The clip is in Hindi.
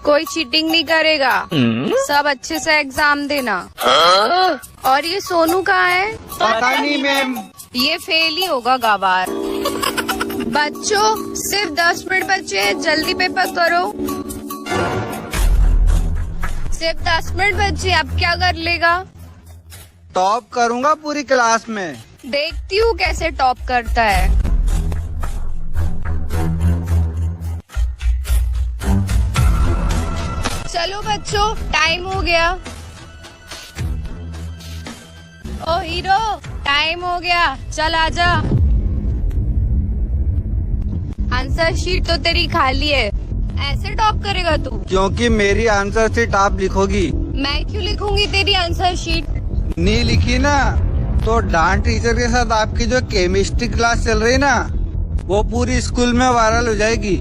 कोई चीटिंग नहीं करेगा, सब अच्छे से एग्जाम देना। और ये सोनू कहाँ है? पता नहीं मैम। ये फेल ही होगा गवार। बच्चों सिर्फ 10 मिनट बचे हैं, जल्दी पेपर करो। सिर्फ 10 मिनट बचे, अब क्या कर लेगा? टॉप करूंगा पूरी क्लास में। देखती हूँ कैसे टॉप करता है। चलो बच्चों, टाइम हो गया। ओ हीरो, टाइम हो गया, चल आजा। आंसर शीट तो तेरी खाली है, ऐसे टॉप करेगा तू? क्योंकि मेरी आंसर शीट आप लिखोगी। मैं क्यों लिखूंगी तेरी आंसर शीट? नहीं लिखी ना तो डांस टीचर के साथ आपकी जो केमिस्ट्री क्लास चल रही ना, वो पूरी स्कूल में वायरल हो जाएगी।